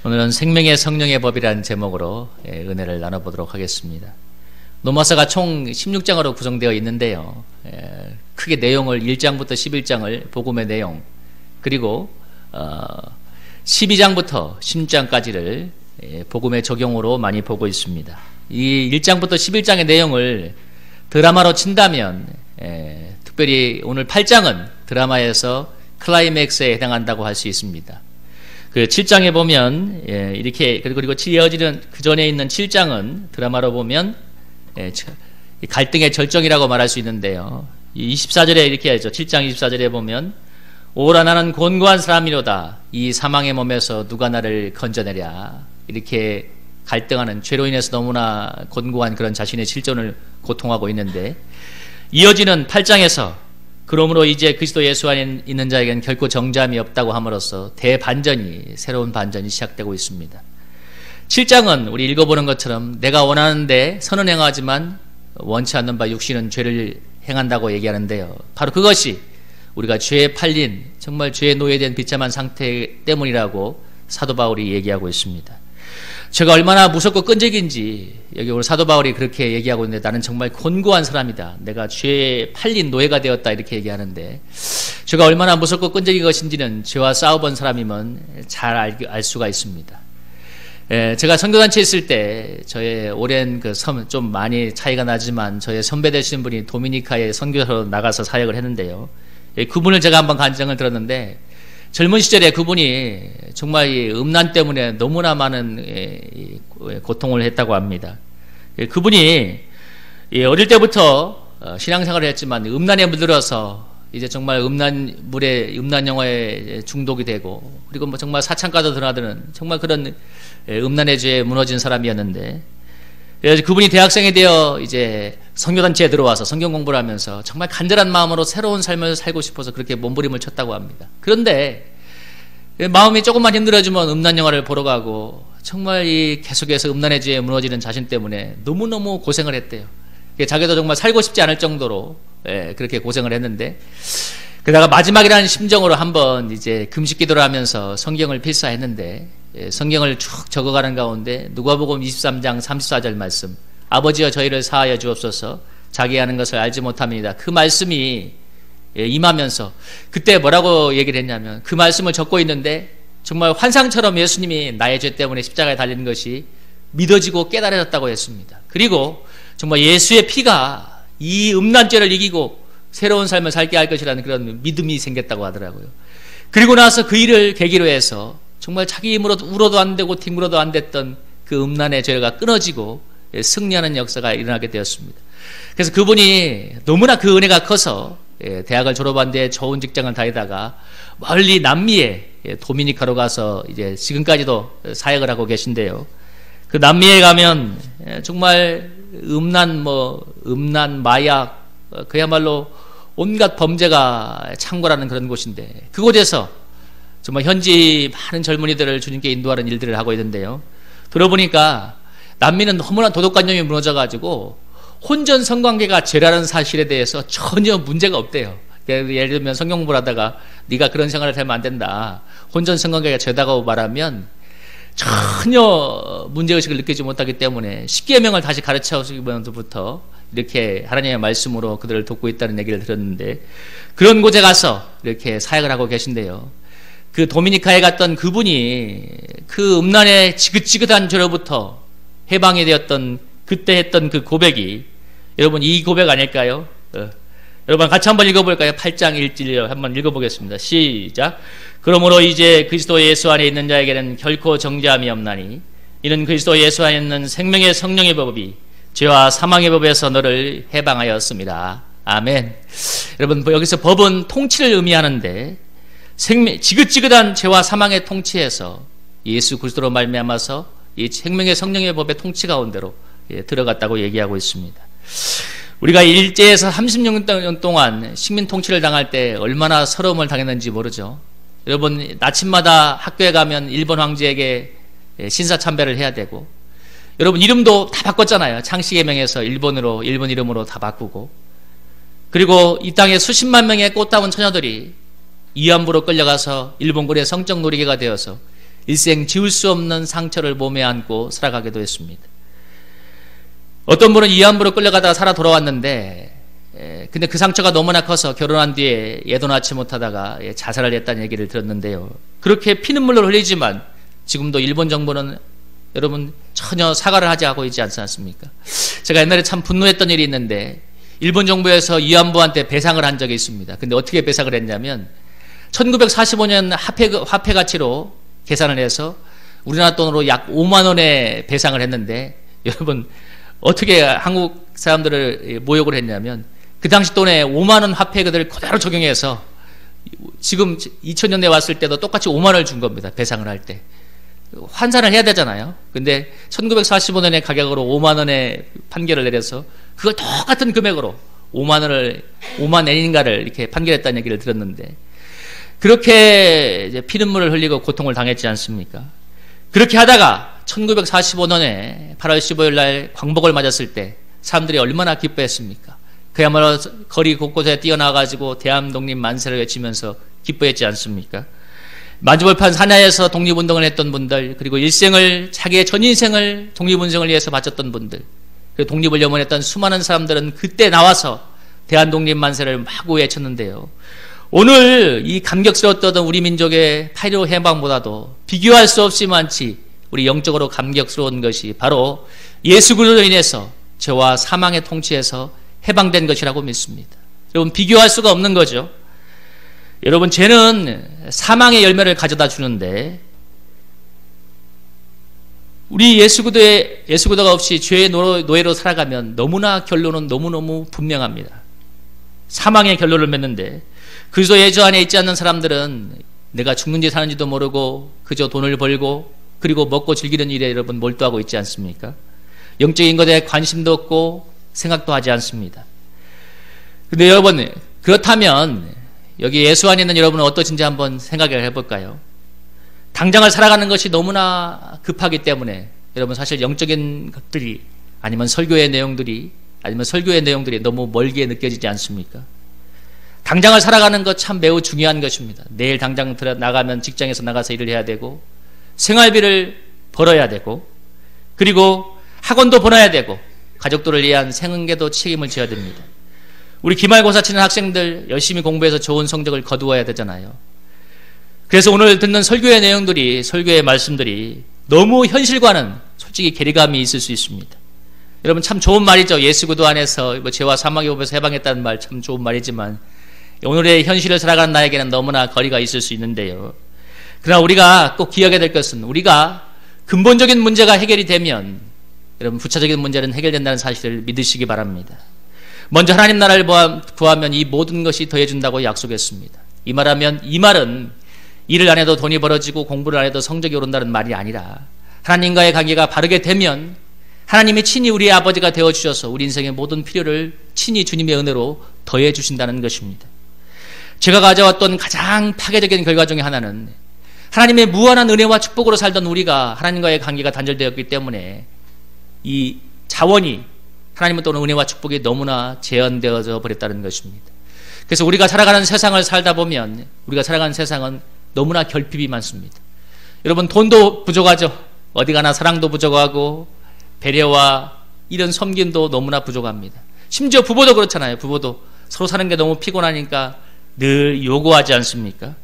오늘은 생명의 성령의 법이라는 제목으로 은혜를 나눠보도록 하겠습니다. 로마서가 총 16장으로 구성되어 있는데요. 크게 내용을 1장부터 11장을 복음의 내용, 그리고 12장부터 16장까지를 복음의 적용으로 많이 보고 있습니다. 이 1장부터 11장의 내용을 드라마로 친다면 특별히 오늘 8장은 드라마에서 클라이맥스에 해당한다고 할 수 있습니다. 그 7장에 보면 이렇게, 그리고 이어지는 그 전에 있는 7장은 드라마로 보면 갈등의 절정이라고 말할 수 있는데요. 24절에 이렇게 하죠. 7장 24절에 보면 오라 나는 곤고한 사람이로다. 이 사망의 몸에서 누가 나를 건져내랴. 이렇게 갈등하는, 죄로 인해서 너무나 곤고한 그런 자신의 실존을 고통하고 있는데, 이어지는 8장에서 그러므로 이제 그리스도 예수 안에 있는 자에게는 결코 정죄함이 없다고 함으로써 대반전이, 새로운 반전이 시작되고 있습니다. 7장은 우리 읽어보는 것처럼 내가 원하는데 선은 행하지만 원치 않는 바 육신은 죄를 행한다고 얘기하는데요. 바로 그것이 우리가 죄에 팔린, 정말 죄에 노예된 비참한 상태 때문이라고 사도 바울이 얘기하고 있습니다. 제가 얼마나 무섭고 끈질긴지 여기 오늘 사도 바울이 그렇게 얘기하고 있는데, 나는 정말 곤고한 사람이다. 내가 죄에 팔린 노예가 되었다. 이렇게 얘기하는데, 제가 얼마나 무섭고 끈질긴 것인지는 죄와 싸워본 사람이면 잘 알 수가 있습니다. 제가 선교단체에 있을 때 저의 오랜 좀 많이 차이가 나지만 저의 선배 되시는 분이 도미니카에 선교사로 나가서 사역을 했는데요. 그분을 제가 한번 간증을 들었는데, 젊은 시절에 그분이 정말 이 음란 때문에 너무나 많은 고통을 했다고 합니다. 그분이 어릴 때부터 신앙생활을 했지만 음란에 물들어서 이제 정말 음란 영화에 중독이 되고, 그리고 뭐 정말 사창가도 드나드는 정말 그런 음란의 죄에 무너진 사람이었는데, 그래서 그분이 대학생이 되어 이제 선교단체에 들어와서 성경 공부를 하면서 정말 간절한 마음으로 새로운 삶을 살고 싶어서 그렇게 몸부림을 쳤다고 합니다. 그런데 마음이 조금만 힘들어지면 음란 영화를 보러 가고, 정말 계속해서 음란의 죄에 무너지는 자신 때문에 너무너무 고생을 했대요. 자기도 정말 살고 싶지 않을 정도로 그렇게 고생을 했는데, 그러다가 마지막이라는 심정으로 한번 이제 금식 기도를 하면서 성경을 필사했는데, 성경을 쭉 적어가는 가운데 누가복음 23장 34절 말씀, 아버지여 저희를 사하여 주옵소서, 자기 하는 것을 알지 못함이니이다. 그 말씀이 임하면서 그때 뭐라고 얘기를 했냐면, 그 말씀을 적고 있는데 정말 환상처럼 예수님이 나의 죄 때문에 십자가에 달리는 것이 믿어지고 깨달아졌다고 했습니다. 그리고 정말 예수의 피가 이 음란죄를 이기고 새로운 삶을 살게 할 것이라는 그런 믿음이 생겼다고 하더라고요. 그리고 나서 그 일을 계기로 해서 정말 자기 힘으로 울어도 안 되고 뒹굴어도 안 됐던 그 음란의 죄가 끊어지고 승리하는 역사가 일어나게 되었습니다. 그래서 그분이 너무나 그 은혜가 커서 대학을 졸업한 뒤에 좋은 직장을 다니다가 멀리 남미에 도미니카로 가서 이제 지금까지도 사역을 하고 계신데요. 그 남미에 가면 정말 음란, 마약, 그야말로 온갖 범죄가 창궐하는 그런 곳인데, 그곳에서 정말 현지 많은 젊은이들을 주님께 인도하는 일들을 하고 있는데요. 들어보니까 남미는 너무나 도덕관념이 무너져가지고 혼전 성관계가 죄라는 사실에 대해서 전혀 문제가 없대요. 예를 들면 성경 공부를 하다가 네가 그런 생활을 하면 안 된다, 혼전 성관계가 죄다고 말하면 전혀 문제의식을 느끼지 못하기 때문에 십계명을 다시 가르쳐주면서부터 이렇게 하나님의 말씀으로 그들을 돕고 있다는 얘기를 들었는데, 그런 곳에 가서 이렇게 사역을 하고 계신데요. 그 도미니카에 갔던 그분이 그 음란의 지긋지긋한 죄로부터 해방이 되었던 그때 했던 그 고백이, 여러분 이 고백 아닐까요? 여러분 같이 한번 읽어볼까요? 8장 1절 한번 읽어보겠습니다. 시작. 그러므로 이제 그리스도 예수 안에 있는 자에게는 결코 정죄함이 없나니, 이는 그리스도 예수 안에 있는 생명의 성령의 법이 죄와 사망의 법에서 너를 해방하였습니다. 아멘. 여러분 여기서 법은 통치를 의미하는데, 지긋지긋한 죄와 사망의 통치에서 예수 그리스도로 말미암아서 이 생명의 성령의 법의 통치 가운데로 들어갔다고 얘기하고 있습니다. 우리가 일제에서 36년 동안 식민 통치를 당할 때 얼마나 서러움을 당했는지 모르죠. 여러분 아침마다 학교에 가면 일본 황제에게 신사참배를 해야 되고, 여러분 이름도 다 바꿨잖아요. 창씨개명에서 일본 이름으로 다 바꾸고, 그리고 이 땅에 수십만 명의 꽃다운 처녀들이 위안부로 끌려가서 일본군의 성적 놀이개가 되어서 일생 지울 수 없는 상처를 몸에 안고 살아가기도 했습니다. 어떤 분은 위안부로 끌려가다가 살아 돌아왔는데 근데 그 상처가 너무나 커서 결혼한 뒤에 예도 낳지 못하다가 자살을 했다는 얘기를 들었는데요. 그렇게 피눈물을 흘리지만 지금도 일본 정부는 여러분 전혀 사과를 하지 않고 있지 않습니까? 제가 옛날에 참 분노했던 일이 있는데 일본 정부에서 위안부한테 배상을 한 적이 있습니다. 근데 어떻게 배상을 했냐면 1945년 화폐 가치로 계산을 해서 우리나라 돈으로 약 5만 원의 배상을 했는데 여러분 어떻게 한국 사람들을 모욕을 했냐면 그 당시 돈에 5만 원 화폐를 그대로 적용해서 지금 2000년대 왔을 때도 똑같이 5만 원을 준 겁니다. 배상을 할 때. 환산을 해야 되잖아요. 근데 1945년의 가격으로 5만 원의 판결을 내려서 그걸 똑같은 금액으로 5만 엔인가를 이렇게 판결했다는 얘기를 들었는데 그렇게 이제 피눈물을 흘리고 고통을 당했지 않습니까? 그렇게 하다가 1945년에 8월 15일 날 광복을 맞았을 때 사람들이 얼마나 기뻐했습니까? 그야말로 거리 곳곳에 뛰어나가지고 대한독립 만세를 외치면서 기뻐했지 않습니까? 만주벌판 산하에서 독립운동을 했던 분들, 그리고 일생을 자기의 전 인생을 독립운동을 위해서 바쳤던 분들, 그리고 독립을 염원했던 수많은 사람들은 그때 나와서 대한독립 만세를 마구 외쳤는데요. 오늘 이 감격스러웠던 우리 민족의 8.15 해방보다도 비교할 수 없이 많지 우리 영적으로 감격스러운 것이 바로 예수 그리스도로 인해서 죄와 사망의 통치에서 해방된 것이라고 믿습니다. 여러분 비교할 수가 없는 거죠. 여러분 죄는 사망의 열매를 가져다 주는데 우리 예수 그리스도가 없이 죄의 노예로 살아가면 너무나 결론은 너무너무 분명합니다. 사망의 결론을 맺는데 그리스도 예수 안에 있지 않는 사람들은 내가 죽는지 사는지도 모르고 그저 돈을 벌고 그리고 먹고 즐기는 일에 여러분 몰두하고 있지 않습니까? 영적인 것에 관심도 없고 생각도 하지 않습니다. 근데 여러분 그렇다면 여기 예수 안에 있는 여러분은 어떠신지 한번 생각을 해볼까요? 당장을 살아가는 것이 너무나 급하기 때문에 여러분 사실 영적인 것들이 아니면 설교의 내용들이 너무 멀게 느껴지지 않습니까? 당장을 살아가는 것 참 매우 중요한 것입니다. 내일 당장 나가면 직장에서 나가서 일을 해야 되고 생활비를 벌어야 되고 그리고 학원도 보내야 되고 가족들을 위한 생계도 책임을 져야 됩니다. 우리 기말고사 치는 학생들 열심히 공부해서 좋은 성적을 거두어야 되잖아요. 그래서 오늘 듣는 설교의 내용들이 설교의 말씀들이 너무 현실과는 솔직히 괴리감이 있을 수 있습니다. 여러분 참 좋은 말이죠. 예수 그리스도 안에서 죄와 사망의 법에서 해방했다는 말 참 좋은 말이지만 오늘의 현실을 살아가는 나에게는 너무나 거리가 있을 수 있는데요. 그러나 우리가 꼭 기억해야 될 것은 우리가 근본적인 문제가 해결이 되면 여러분 부차적인 문제는 해결된다는 사실을 믿으시기 바랍니다. 먼저 하나님 나라를 구하면 이 모든 것이 더해준다고 약속했습니다. 이 말은 일을 안 해도 돈이 벌어지고 공부를 안 해도 성적이 오른다는 말이 아니라 하나님과의 관계가 바르게 되면 하나님이 친히 우리의 아버지가 되어주셔서 우리 인생의 모든 필요를 친히 주님의 은혜로 더해주신다는 것입니다. 제가 가져왔던 가장 파괴적인 결과 중에 하나는 하나님의 무한한 은혜와 축복으로 살던 우리가 하나님과의 관계가 단절되었기 때문에 이 자원이 하나님은 또는 은혜와 축복이 너무나 제한되어져 버렸다는 것입니다. 그래서 우리가 살아가는 세상을 살다 보면 우리가 살아가는 세상은 너무나 결핍이 많습니다. 여러분 돈도 부족하죠. 어디 가나 사랑도 부족하고 배려와 이런 섬김도 너무나 부족합니다. 심지어 부부도 그렇잖아요. 부부도 서로 사는 게 너무 피곤하니까 늘 요구하지 않습니까?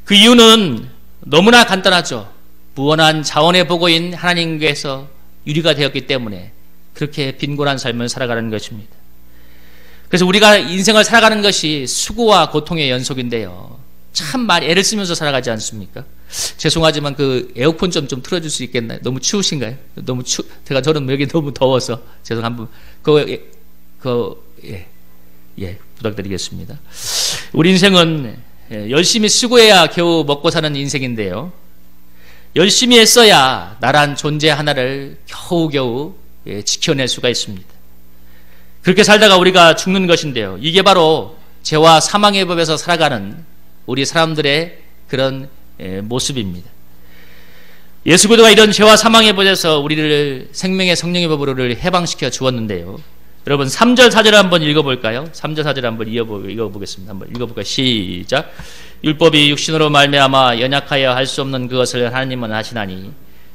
그 이유는 너무나 간단하죠. 무한한 자원의 보고인 하나님께서 유리가 되었기 때문에 그렇게 빈곤한 삶을 살아가는 것입니다. 그래서 우리가 인생을 살아가는 것이 수고와 고통의 연속인데요. 참 애를 쓰면서 살아가지 않습니까? 죄송하지만 그 에어컨 좀 틀어줄 수 있겠나요? 너무 추우신가요? 저는 여기 너무 더워서 한번 부탁드리겠습니다. 우리 인생은 열심히 수고해야 겨우 먹고 사는 인생인데요. 열심히 했어야 나란 존재 하나를 겨우겨우 지켜낼 수가 있습니다. 그렇게 살다가 우리가 죽는 것인데요. 이게 바로 죄와 사망의 법에서 살아가는 우리 사람들의 그런 모습입니다. 예수 그리스도가 이런 죄와 사망의 법에서 우리를 생명의 성령의 법으로 해방시켜 주었는데요. 여러분 3절 4절 한번 읽어볼까요? 3절 4절 한번 읽어보겠습니다. 한번 읽어볼까요? 시작. 율법이 육신으로 말미암아 연약하여 할 수 없는 그것을 하나님은 하시나니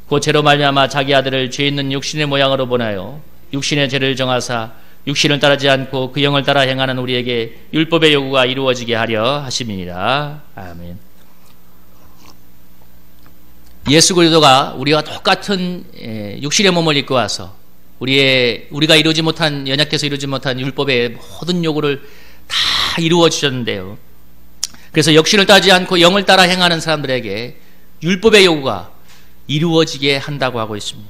그 죄로 말미암아 자기 아들을 죄 있는 육신의 모양으로 보내어 육신의 죄를 정하사 육신을 따르지 않고 그 영을 따라 행하는 우리에게 율법의 요구가 이루어지게 하려 하심이니라. 아멘. 예수 그리스도가 우리와 똑같은 육신의 몸을 입고 와서 우리가 이루지 못한, 연약해서 이루지 못한 율법의 모든 요구를 다 이루어 주셨는데요. 그래서 육신을 따르지 않고 영을 따라 행하는 사람들에게 율법의 요구가 이루어지게 한다고 하고 있습니다.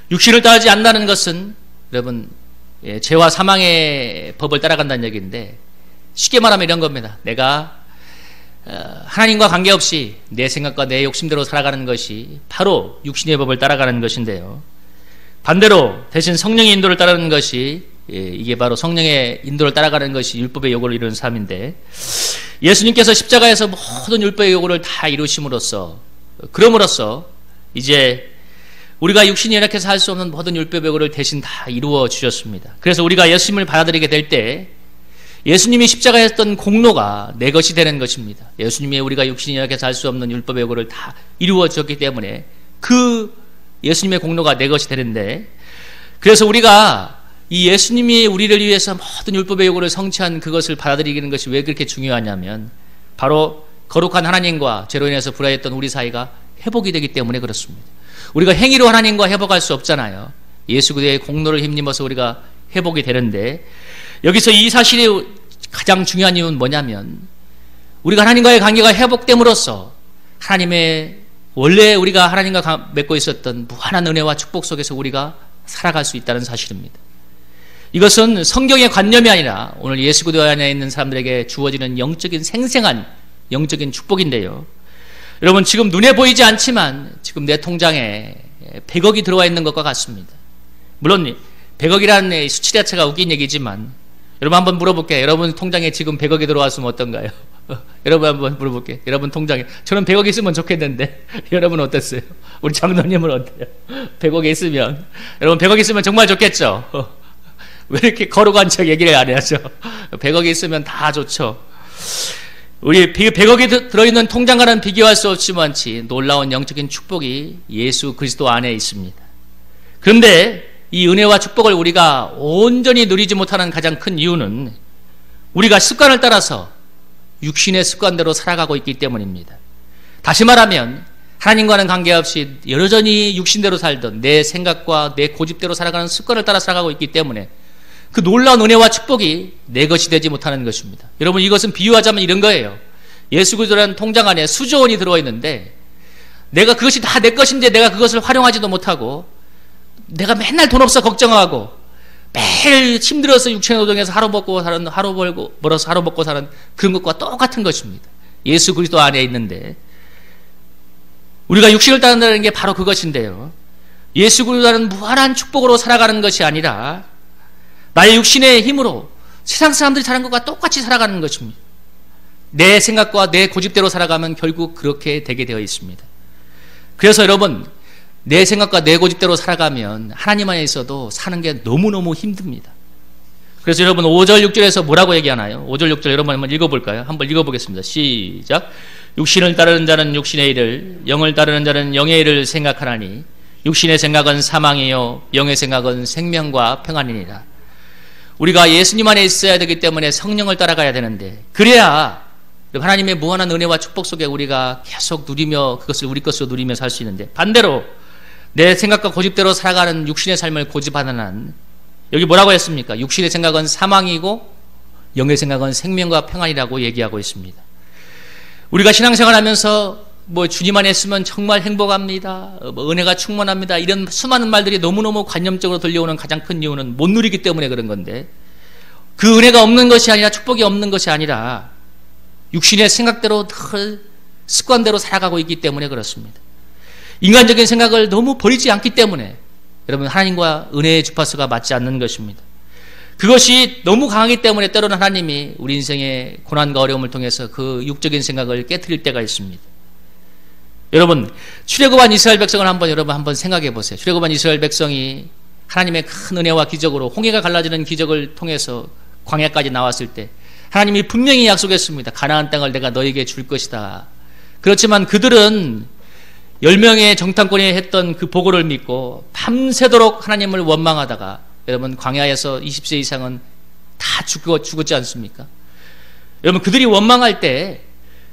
육신을 따르지 않는다는 것은 여러분 죄와 사망의 법을 따라간다는 얘기인데, 쉽게 말하면 이런 겁니다. 내가 하나님과 관계없이 내 생각과 내 욕심대로 살아가는 것이 바로 육신의 법을 따라가는 것인데요. 반대로 대신 성령의 인도를 따르는 것이, 이게 바로 성령의 인도를 따라가는 것이 율법의 요구를 이루는 삶인데, 예수님께서 십자가에서 모든 율법의 요구를 다 이루심으로써, 그럼으로써 이제 우리가 육신이 연약해서 할 수 없는 모든 율법의 요구를 대신 다 이루어 주셨습니다. 그래서 우리가 예수님을 받아들이게 될 때 예수님이 십자가에 했던 공로가 내 것이 되는 것입니다. 예수님이 우리가 육신이 연약해서 할 수 없는 율법의 요구를 다 이루어 주었기 때문에 그 예수님의 공로가 내 것이 되는데, 그래서 우리가 이 예수님이 우리를 위해서 모든 율법의 요구를 성취한 그것을 받아들이는 것이 왜 그렇게 중요하냐면, 바로 거룩한 하나님과 죄로 인해서 불화했던 우리 사이가 회복이 되기 때문에 그렇습니다. 우리가 행위로 하나님과 회복할 수 없잖아요. 예수 그리스도의 공로를 힘입어서 우리가 회복이 되는데, 여기서 이 사실이 가장 중요한 이유는 뭐냐면, 우리가 하나님과의 관계가 회복됨으로써 하나님의 원래 우리가 하나님과 맺고 있었던 무한한 은혜와 축복 속에서 우리가 살아갈 수 있다는 사실입니다. 이것은 성경의 관념이 아니라 오늘 예수 그리스도 안에 있는 사람들에게 주어지는 영적인 생생한 영적인 축복인데요. 여러분, 지금 눈에 보이지 않지만 지금 내 통장에 100억이 들어와 있는 것과 같습니다. 물론 100억이라는 수치 자체가 웃긴 얘기지만, 여러분 한번 물어볼게요. 여러분 통장에 지금 100억이 들어왔으면 어떤가요? 여러분 한번 물어볼게요. 여러분 통장에 저는 100억 있으면 좋겠는데 여러분 어땠어요? 우리 장로님은 어때요? 100억 있으면, 여러분 100억 있으면 정말 좋겠죠? 왜 이렇게 거룩한 척 얘기를 안 해야죠? 100억이 있으면 다 좋죠. 우리 100억이 들어있는 통장과는 비교할 수 없이 많지 놀라운 영적인 축복이 예수 그리스도 안에 있습니다. 그런데 이 은혜와 축복을 우리가 온전히 누리지 못하는 가장 큰 이유는 우리가 습관을 따라서 육신의 습관대로 살아가고 있기 때문입니다. 다시 말하면 하나님과는 관계없이 여전히 육신대로 살던 내 생각과 내 고집대로 살아가는 습관을 따라 살아가고 있기 때문에 그 놀라운 은혜와 축복이 내 것이 되지 못하는 것입니다. 여러분, 이것은 비유하자면 이런 거예요. 예수 그리스도라는 통장 안에 수조 원이 들어와 있는데, 내가 그것이 다 내 것인데 내가 그것을 활용하지도 못하고, 내가 맨날 돈 없어 걱정하고 매일 힘들어서 육체 노동에서 하루 먹고 사는, 하루 벌고 벌어서 하루 먹고 사는 그런 것과 똑같은 것입니다. 예수 그리스도 안에 있는데, 우리가 육신을 따른다는 게 바로 그것인데요. 예수 그리스도라는 무한한 축복으로 살아가는 것이 아니라 나의 육신의 힘으로 세상 사람들이 사는 것과 똑같이 살아가는 것입니다. 내 생각과 내 고집대로 살아가면 결국 그렇게 되게 되어 있습니다. 그래서 여러분, 내 생각과 내 고집대로 살아가면 하나님 안에 있어도 사는 게 너무너무 힘듭니다. 그래서 여러분 5절 6절에서 뭐라고 얘기하나요? 5절 6절 여러분 한번 읽어볼까요? 한번 읽어보겠습니다. 시작. 육신을 따르는 자는 육신의 일을, 영을 따르는 자는 영의 일을 생각하나니 육신의 생각은 사망이요 영의 생각은 생명과 평안이니라. 우리가 예수님 안에 있어야 되기 때문에 성령을 따라가야 되는데, 그래야 하나님의 무한한 은혜와 축복 속에 우리가 계속 누리며 그것을 우리 것으로 누리며 살 수 있는데, 반대로 내 생각과 고집대로 살아가는 육신의 삶을 고집하는 한, 여기 뭐라고 했습니까? 육신의 생각은 사망이고 영의 생각은 생명과 평안이라고 얘기하고 있습니다. 우리가 신앙생활 하면서 주님 안에 있으면 정말 행복합니다, 은혜가 충만합니다, 이런 수많은 말들이 너무너무 관념적으로 들려오는 가장 큰 이유는 못 누리기 때문에 그런 건데, 그 은혜가 없는 것이 아니라, 축복이 없는 것이 아니라 육신의 생각대로 늘 습관대로 살아가고 있기 때문에 그렇습니다. 인간적인 생각을 너무 버리지 않기 때문에 여러분 하나님과 은혜의 주파수가 맞지 않는 것입니다. 그것이 너무 강하기 때문에 때로는 하나님이 우리 인생의 고난과 어려움을 통해서 그 육적인 생각을 깨트릴 때가 있습니다. 여러분, 출애굽한 이스라엘 백성을 여러분 한번 생각해 보세요. 출애굽한 이스라엘 백성이 하나님의 큰 은혜와 기적으로 홍해가 갈라지는 기적을 통해서 광야까지 나왔을 때 하나님이 분명히 약속했습니다. 가나안 땅을 내가 너에게 줄 것이다. 그렇지만 그들은 10명의 정탐꾼이 했던 그 보고를 믿고 밤새도록 하나님을 원망하다가, 여러분 광야에서 20세 이상은 다 죽었지 않습니까? 여러분 그들이 원망할 때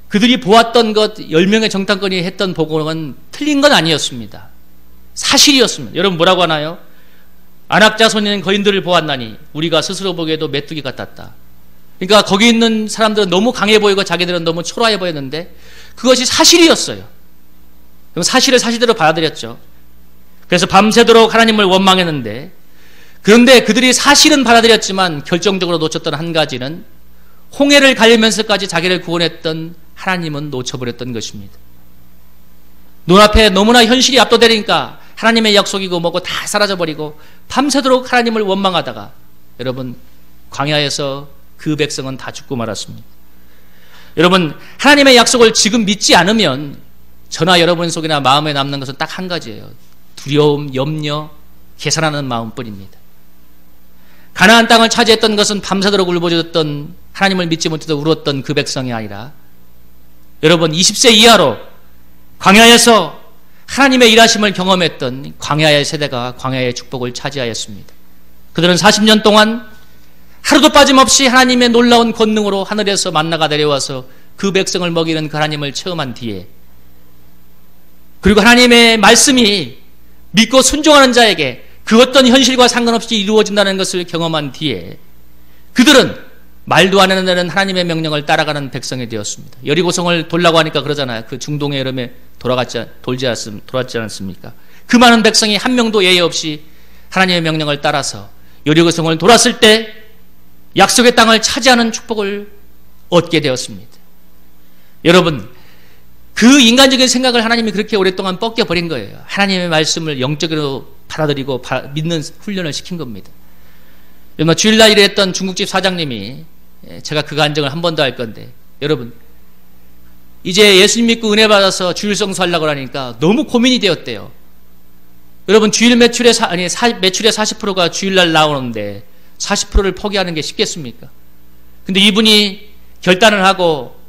그들이 보았던 것, 10명의 정탐꾼이 했던 보고는 틀린 건 아니었습니다. 사실이었습니다. 여러분 뭐라고 하나요? 안악자손인 거인들을 보았나니 우리가 스스로 보기에도 메뚜기 같았다. 그러니까 거기 있는 사람들은 너무 강해 보이고 자기들은 너무 초라해 보였는데 그것이 사실이었어요. 그럼 사실을 사실대로 받아들였죠. 그래서 밤새도록 하나님을 원망했는데, 그런데 그들이 사실은 받아들였지만 결정적으로 놓쳤던 한 가지는 홍해를 가리면서까지 자기를 구원했던 하나님은 놓쳐버렸던 것입니다. 눈앞에 너무나 현실이 압도되니까 하나님의 약속이고 뭐고 다 사라져버리고 밤새도록 하나님을 원망하다가, 여러분 광야에서 그 백성은 다 죽고 말았습니다. 여러분 하나님의 약속을 지금 믿지 않으면 저나 여러분 속이나 마음에 남는 것은 딱 한 가지예요. 두려움, 염려, 계산하는 마음뿐입니다. 가나안 땅을 차지했던 것은 밤새도록 울부짖었던, 하나님을 믿지 못해도 울었던 그 백성이 아니라, 여러분 20세 이하로 광야에서 하나님의 일하심을 경험했던 광야의 세대가 광야의 축복을 차지하였습니다. 그들은 40년 동안 하루도 빠짐없이 하나님의 놀라운 권능으로 하늘에서 만나가 내려와서 그 백성을 먹이는 그 하나님을 체험한 뒤에, 그리고 하나님의 말씀이 믿고 순종하는 자에게 그 어떤 현실과 상관없이 이루어진다는 것을 경험한 뒤에 그들은 말도 안 하는 하나님의 명령을 따라가는 백성이 되었습니다. 여리고성을 돌라고 하니까 그러잖아요. 그 중동의 여름에 돌았지 않습니까? 그 많은 백성이 한 명도 예외 없이 하나님의 명령을 따라서 여리고성을 돌았을 때 약속의 땅을 차지하는 축복을 얻게 되었습니다. 여러분 그 인간적인 생각을 하나님이 그렇게 오랫동안 뻗겨버린 거예요. 하나님의 말씀을 영적으로 받아들이고 믿는 훈련을 시킨 겁니다. 여러분 주일날 일했던 중국집 사장님이, 제가 그 간증을 한 번 더 할 건데, 여러분 이제 예수님 믿고 은혜 받아서 주일 성수하려고 하니까 너무 고민이 되었대요. 여러분 주일 매출의 매출의 40%가 주일날 나오는데 40%를 포기하는 게 쉽겠습니까? 근데 이분이 결단을 하고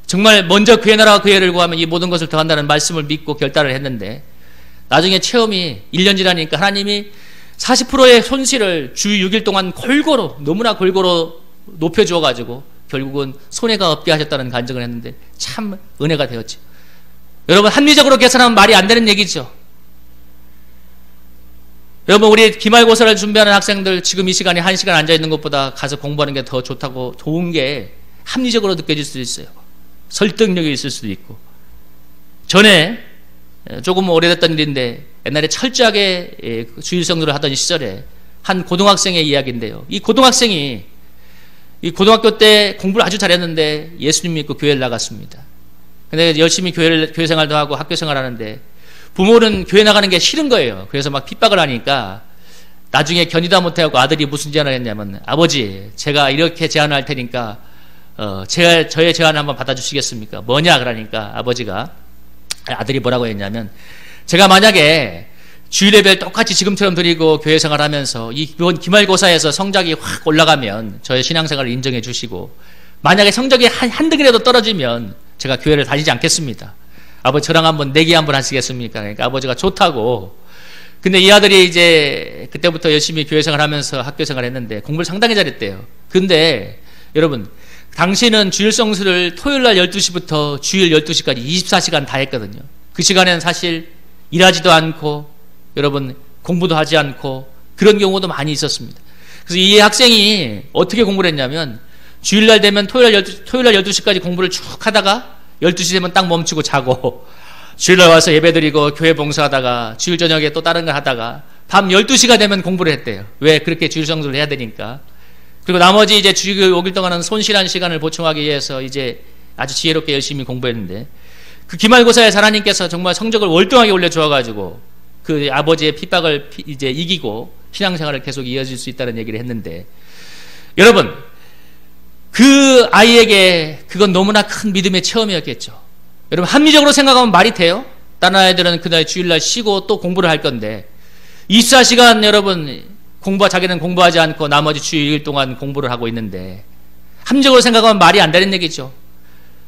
정말 먼저 그의 나라와 그의 의를 구하면 이 모든 것을 더한다는 말씀을 믿고 결단을 했는데, 나중에 체험이 1년 지나니까 하나님이 40%의 손실을 주 6일 동안 너무나 골고루 높여주어가지고 결국은 손해가 없게 하셨다는 간증을 했는데 참 은혜가 되었죠. 여러분 합리적으로 계산하면 말이 안 되는 얘기죠. 여러분 우리 기말고사를 준비하는 학생들 지금 이 시간에 1시간 앉아있는 것보다 가서 공부하는 게 더 좋은 게 합리적으로 느껴질 수도 있어요. 설득력이 있을 수도 있고. 전에 조금 오래됐던 일인데, 옛날에 철저하게 주일 성수를 하던 시절에 한 고등학생의 이야기인데요. 이 고등학생이 이 고등학교 때 공부를 아주 잘했는데 예수님 믿고 교회를 나갔습니다. 근데 열심히 교회 생활도 하고 학교 생활하는데 부모는 교회 나가는 게 싫은 거예요. 그래서 막 핍박을 하니까 나중에 견디다 못하고 아들이 무슨 제안을 했냐면, 아버지 제가 이렇게 제안을 할 테니까 저의 제안을 한번 받아주시겠습니까? 뭐냐 그러니까 아들이 뭐라고 했냐면, 제가 만약에 주일 예배를 똑같이 지금처럼 드리고 교회 생활하면서 이번 기말고사에서 성적이 확 올라가면 저의 신앙생활을 인정해 주시고, 만약에 성적이 한 등이라도 떨어지면 제가 교회를 다니지 않겠습니다. 아버지 저랑 한번 내기 한번 하시겠습니까? 그러니까 아버지가 좋다고. 근데 이 아들이 이제 그때부터 열심히 교회 생활하면서 학교 생활했는데 공부를 상당히 잘했대요. 근데 여러분 당시는 주일 성수를 토요일날 12시부터 주일 12시까지 24시간 다 했거든요. 그 시간에는 사실 일하지도 않고 여러분 공부도 하지 않고 그런 경우도 많이 있었습니다. 그래서 이 학생이 어떻게 공부를 했냐면, 주일날 되면 토요일날 12시까지 공부를 쭉 하다가 12시 되면 딱 멈추고 자고, 주일날 와서 예배드리고 교회 봉사하다가 주일 저녁에 또 다른 걸 하다가 밤 12시가 되면 공부를 했대요. 왜? 그렇게 주일 성수를 해야 되니까. 그리고 나머지 이제 주일 5일 동안은 손실한 시간을 보충하기 위해서 이제 아주 지혜롭게 열심히 공부했는데, 그 기말고사에서 하나님께서 정말 성적을 월등하게 올려주어가지고 그 아버지의 핍박을 이제 이기고 신앙생활을 계속 이어질 수 있다는 얘기를 했는데, 여러분 그 아이에게 그건 너무나 큰 믿음의 체험이었겠죠. 여러분 합리적으로 생각하면 말이 돼요? 다른 아이들은 그날 주일날 쉬고 또 공부를 할 건데, 24시간 여러분 자기는 공부하지 않고 나머지 주 6일 동안 공부를 하고 있는데 합리적으로 생각하면 말이 안 되는 얘기죠.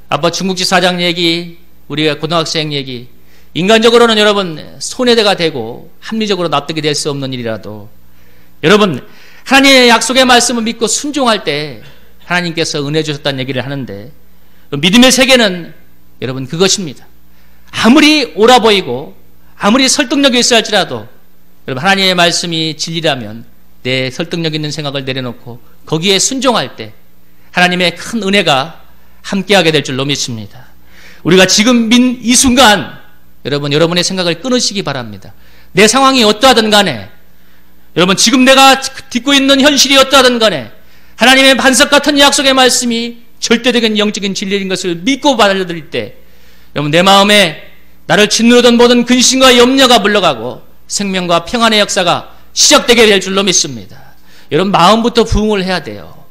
아빠 중국집 사장 얘기, 우리가 고등학생 얘기, 인간적으로는 여러분 손해가 되고 합리적으로 납득이 될 수 없는 일이라도 여러분 하나님의 약속의 말씀을 믿고 순종할 때 하나님께서 은혜 주셨다는 얘기를 하는데 믿음의 세계는 여러분 그것입니다. 아무리 옳아 보이고 아무리 설득력이 있어 할지라도 여러분 하나님의 말씀이 진리라면 내 설득력 있는 생각을 내려놓고 거기에 순종할 때 하나님의 큰 은혜가 함께하게 될 줄로 믿습니다. 우리가 지금 이 순간 여러분의 생각을 끊으시기 바랍니다. 내 상황이 어떠하든 간에 여러분 지금 내가 딛고 있는 현실이 어떠하든 간에 하나님의 반석 같은 약속의 말씀이 절대적인 영적인 진리인 것을 믿고 받아들일 때 여러분 내 마음에 나를 짓누르던 모든 근심과 염려가 물러가고 생명과 평안의 역사가 시작되게 될 줄로 믿습니다. 여러분 마음부터 부응을 해야 돼요.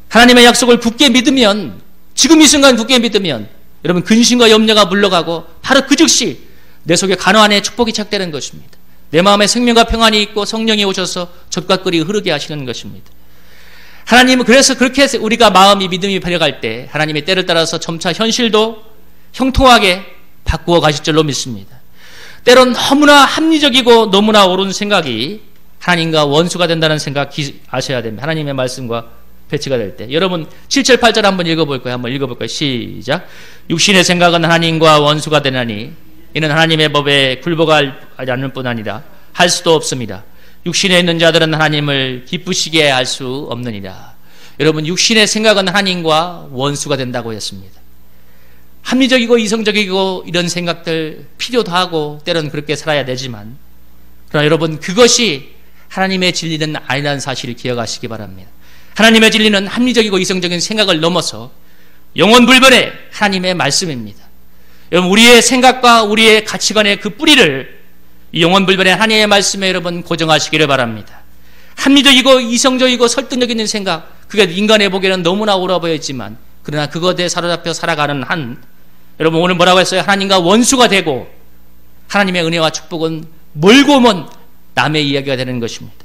하나님의 약속을 굳게 믿으면 지금 이 순간 굳게 믿으면 여러분 근심과 염려가 물러가고 바로 그 즉시 내 속에 가나안의 축복이 착되는 것입니다. 내 마음에 생명과 평안이 있고 성령이 오셔서 젖과 꿀이 흐르게 하시는 것입니다. 하나님은 그래서 그렇게 우리가 마음이 믿음이 배려갈 때 하나님의 때를 따라서 점차 현실도 형통하게 바꾸어 가실 줄로 믿습니다. 때론 너무나 합리적이고 너무나 옳은 생각이 하나님과 원수가 된다는 생각 아셔야 됩니다. 하나님의 말씀과 배치가 될 때. 여러분 7절 8절 한번 읽어볼까요? 한번 읽어볼까요? 시작. 육신의 생각은 하나님과 원수가 되나니 이는 하나님의 법에 굴복하지 않을 뿐 아니라 할 수도 없습니다. 육신에 있는 자들은 하나님을 기쁘시게 할 수 없느니라. 여러분 육신의 생각은 하나님과 원수가 된다고 했습니다. 합리적이고 이성적이고 이런 생각들 필요도 하고 때로는 그렇게 살아야 되지만 그러나 여러분 그것이 하나님의 진리는 아니라는 사실을 기억하시기 바랍니다. 하나님의 진리는 합리적이고 이성적인 생각을 넘어서 영원불변의 하나님의 말씀입니다. 여러분 우리의 생각과 우리의 가치관의 그 뿌리를 영원불변의 하나님의 말씀에 여러분 고정하시기를 바랍니다. 합리적이고 이성적이고 설득력 있는 생각, 그게 인간의 보기에는 너무나 옳아 보였지만 그러나 그것에 사로잡혀 살아가는 한 여러분 오늘 뭐라고 했어요? 하나님과 원수가 되고 하나님의 은혜와 축복은 멀고 먼 남의 이야기가 되는 것입니다.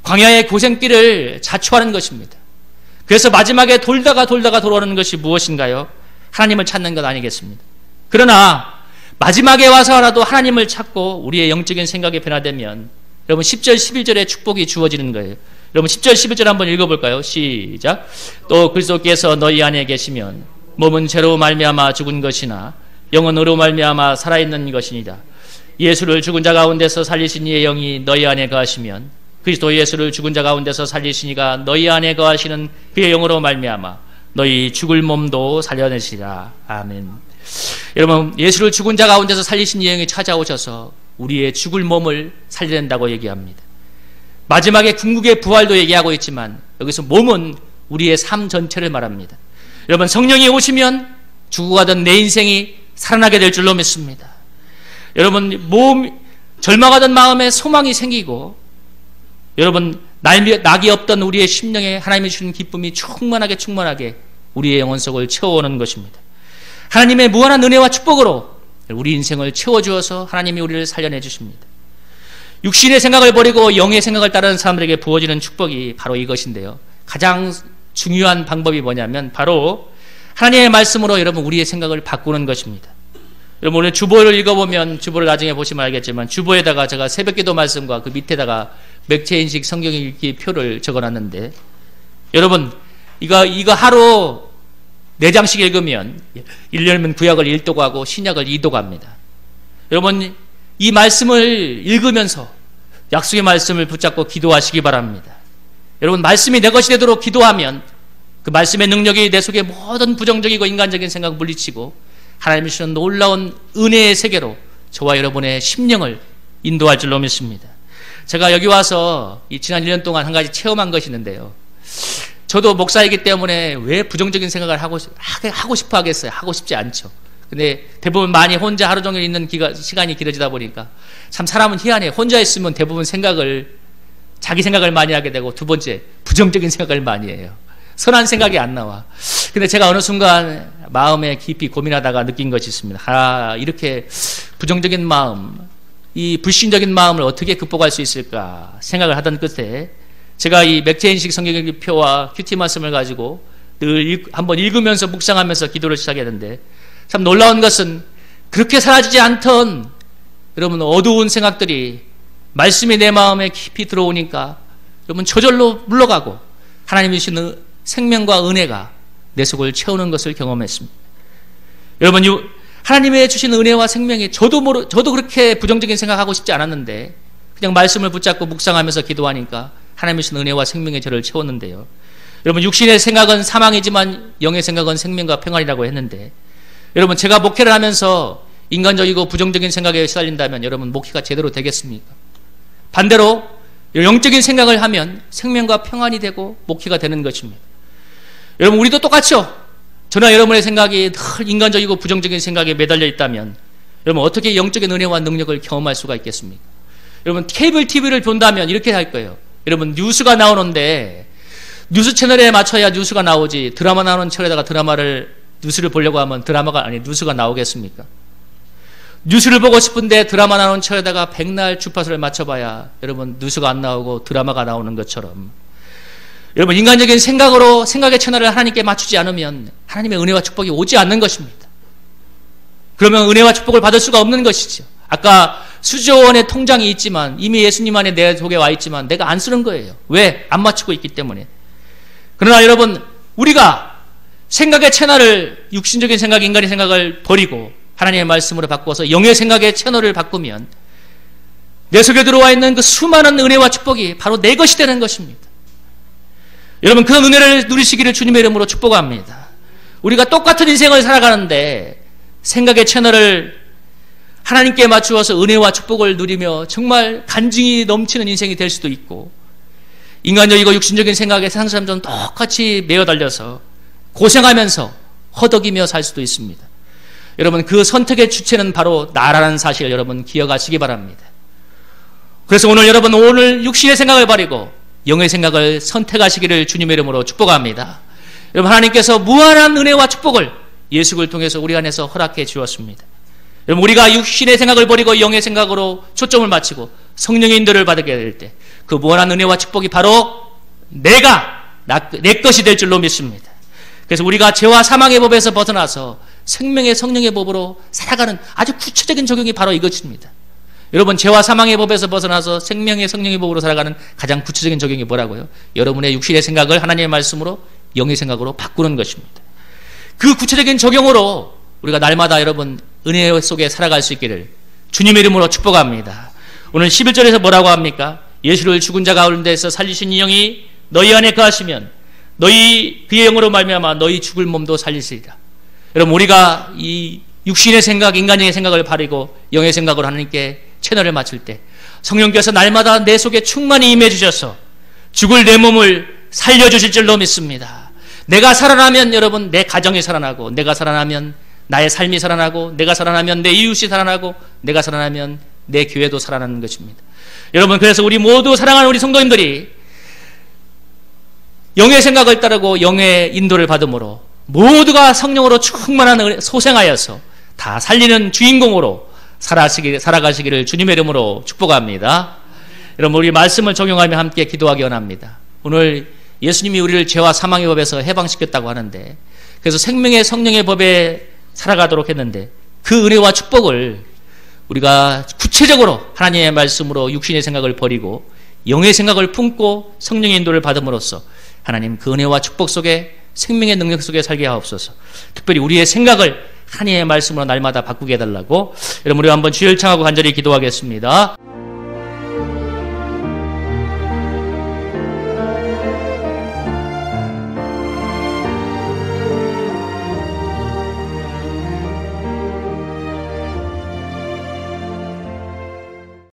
광야의 고생길을 자초하는 것입니다. 그래서 마지막에 돌다가 돌아오는 것이 무엇인가요? 하나님을 찾는 것 아니겠습니다. 그러나 마지막에 와서라도 하나님을 찾고 우리의 영적인 생각이 변화되면 여러분 10절 11절의 축복이 주어지는 거예요. 여러분 10절 11절 한번 읽어볼까요? 시작. 또 그리스도께서 너희 안에 계시면 몸은 죄로 말미암아 죽은 것이나 영은 의로 말미암아 살아있는 것이니라. 예수를 죽은 자 가운데서 살리신 이의 영이 너희 안에 거하시면 그리스도 예수를 죽은 자 가운데서 살리시니가 너희 안에 거하시는 그의 영으로 말미암아 너희 죽을 몸도 살려내시리라. 아멘. 여러분 예수를 죽은 자 가운데서 살리신 이의 영이 찾아오셔서 우리의 죽을 몸을 살려낸다고 얘기합니다. 마지막에 궁극의 부활도 얘기하고 있지만 여기서 몸은 우리의 삶 전체를 말합니다. 여러분 성령이 오시면 죽어가던 내 인생이 살아나게 될 줄로 믿습니다. 여러분 절망하던 마음에 소망이 생기고 여러분 낙이 없던 우리의 심령에 하나님이 주신 기쁨이 충만하게 우리의 영혼 속을 채워오는 것입니다. 하나님의 무한한 은혜와 축복으로 우리 인생을 채워주어서 하나님이 우리를 살려내 주십니다. 육신의 생각을 버리고 영의 생각을 따르는 사람들에게 부어지는 축복이 바로 이것인데요. 가장 중요한 방법이 뭐냐면 바로 하나님의 말씀으로 여러분 우리의 생각을 바꾸는 것입니다. 여러분 오늘 주보를 읽어보면 주보를 나중에 보시면 알겠지만 주보에다가 제가 새벽기도 말씀과 그 밑에다가 맥체인식 성경 읽기 표를 적어놨는데 여러분 이거 하루 4장씩 읽으면 1년이면 구약을 1도 가고 신약을 2도 갑니다. 여러분 이 말씀을 읽으면서 약속의 말씀을 붙잡고 기도하시기 바랍니다. 여러분 말씀이 내 것이 되도록 기도하면 그 말씀의 능력이 내 속에 모든 부정적이고 인간적인 생각 물리치고 하나님이 주시는 놀라운 은혜의 세계로 저와 여러분의 심령을 인도할 줄로 믿습니다. 제가 여기 와서 지난 1년 동안 한 가지 체험한 것이 있는데요. 저도 목사이기 때문에 왜 부정적인 생각을 하고 싶어 하겠어요? 하고 싶지 않죠. 근데 대부분 많이 혼자 하루 종일 있는 시간이 길어지다 보니까 참 사람은 희한해요. 혼자 있으면 대부분 자기 생각을 많이 하게 되고 두 번째 부정적인 생각을 많이 해요. 선한 생각이 안 나와. 근데 제가 어느 순간 마음에 깊이 고민하다가 느낀 것이 있습니다. 이렇게 부정적인 마음, 이 불신적인 마음을 어떻게 극복할 수 있을까 생각을 하던 끝에 제가 이 맥체인식 성경표와 큐티 말씀을 가지고 늘 한번 읽으면서 묵상하면서 기도를 시작했는데, 참 놀라운 것은 그렇게 사라지지 않던 여러분 어두운 생각들이 말씀이 내 마음에 깊이 들어오니까 여러분 저절로 물러가고 하나님이 주시는 생명과 은혜가 내 속을 채우는 것을 경험했습니다. 여러분 하나님의 주신 은혜와 생명이 저도 그렇게 부정적인 생각하고 싶지 않았는데 그냥 말씀을 붙잡고 묵상하면서 기도하니까 하나님의 주신 은혜와 생명이 저를 채웠는데요. 여러분 육신의 생각은 사망이지만 영의 생각은 생명과 평안이라고 했는데, 여러분 제가 목회를 하면서 인간적이고 부정적인 생각에 시달린다면 여러분 목회가 제대로 되겠습니까? 반대로 영적인 생각을 하면 생명과 평안이 되고 목회가 되는 것입니다. 여러분 우리도 똑같죠? 저나 여러분의 생각이 늘 인간적이고 부정적인 생각에 매달려 있다면 여러분 어떻게 영적인 은혜와 능력을 경험할 수가 있겠습니까? 여러분 케이블 TV를 본다면 이렇게 할 거예요. 여러분 뉴스가 나오는데 뉴스 채널에 맞춰야 뉴스가 나오지, 드라마 나오는 채널에다가 뉴스를 보려고 하면 뉴스가 나오겠습니까? 뉴스를 보고 싶은데 드라마 나오는 채널에다가 백날 주파수를 맞춰봐야 여러분 뉴스가 안 나오고 드라마가 나오는 것처럼, 여러분 인간적인 생각의 채널을 하나님께 맞추지 않으면 하나님의 은혜와 축복이 오지 않는 것입니다. 그러면 은혜와 축복을 받을 수가 없는 것이죠. 아까 수조 원의 통장이 있지만 이미 예수님 안에 내 속에 와 있지만 내가 안 쓰는 거예요. 왜? 안 맞추고 있기 때문에. 그러나 여러분 우리가 생각의 채널을, 육신적인 생각, 인간의 생각을 버리고 하나님의 말씀으로 바꾸어서 영의 생각의 채널을 바꾸면 내 속에 들어와 있는 그 수많은 은혜와 축복이 바로 내 것이 되는 것입니다. 여러분 그런 은혜를 누리시기를 주님의 이름으로 축복합니다. 우리가 똑같은 인생을 살아가는데 생각의 채널을 하나님께 맞추어서 은혜와 축복을 누리며 정말 간증이 넘치는 인생이 될 수도 있고, 인간적이고 육신적인 생각에 세상 사람들은 똑같이 매어달려서 고생하면서 허덕이며 살 수도 있습니다. 여러분 그 선택의 주체는 바로 나라는 사실 여러분 기억하시기 바랍니다. 그래서 오늘 육신의 생각을 버리고 영의 생각을 선택하시기를 주님의 이름으로 축복합니다. 여러분 하나님께서 무한한 은혜와 축복을 예수를 통해서 우리 안에서 허락해 주었습니다. 여러분 우리가 육신의 생각을 버리고 영의 생각으로 초점을 맞추고 성령의 인도를 받게 될 때 그 무한한 은혜와 축복이 바로 내 것이 될 줄로 믿습니다. 그래서 우리가 죄와 사망의 법에서 벗어나서 생명의 성령의 법으로 살아가는 아주 구체적인 적용이 바로 이것입니다. 여러분 죄와 사망의 법에서 벗어나서 생명의 성령의 법으로 살아가는 가장 구체적인 적용이 뭐라고요? 여러분의 육신의 생각을 하나님의 말씀으로 영의 생각으로 바꾸는 것입니다. 그 구체적인 적용으로 우리가 날마다 여러분 은혜 속에 살아갈 수 있기를 주님의 이름으로 축복합니다. 오늘 11절에서 뭐라고 합니까? 예수를 죽은 자 가운데서 살리신 이 영이 너희 안에 거하시면 그의 영으로 말미암아 너희 죽을 몸도 살리시리라. 여러분 우리가 이 육신의 생각, 인간의 생각을 버리고 영의 생각으로 하나님께 채널을 맞출 때 성령께서 날마다 내 속에 충만히 임해 주셔서 죽을 내 몸을 살려주실 줄로 믿습니다. 내가 살아나면 여러분 내 가정이 살아나고, 내가 살아나면 나의 삶이 살아나고, 내가 살아나면 내 이웃이 살아나고, 내가 살아나면 내 교회도 살아나는 것입니다. 여러분 그래서 우리 모두 사랑하는 우리 성도님들이 영의 생각을 따르고 영의 인도를 받음으로 모두가 성령으로 충만한 소생하여서 다 살리는 주인공으로 살아가시기를 주님의 이름으로 축복합니다. 여러분 우리 말씀을 적용하며 함께 기도하기 원합니다. 오늘 예수님이 우리를 죄와 사망의 법에서 해방시켰다고 하는데, 그래서 생명의 성령의 법에 살아가도록 했는데 그 은혜와 축복을 우리가 구체적으로 하나님의 말씀으로 육신의 생각을 버리고 영의 생각을 품고 성령의 인도를 받음으로써 하나님 그 은혜와 축복 속에 생명의 능력 속에 살게 하옵소서. 특별히 우리의 생각을 하나님의 말씀으로 날마다 바꾸게 해달라고 여러분 우리 한번 주여 청하고 간절히 기도하겠습니다.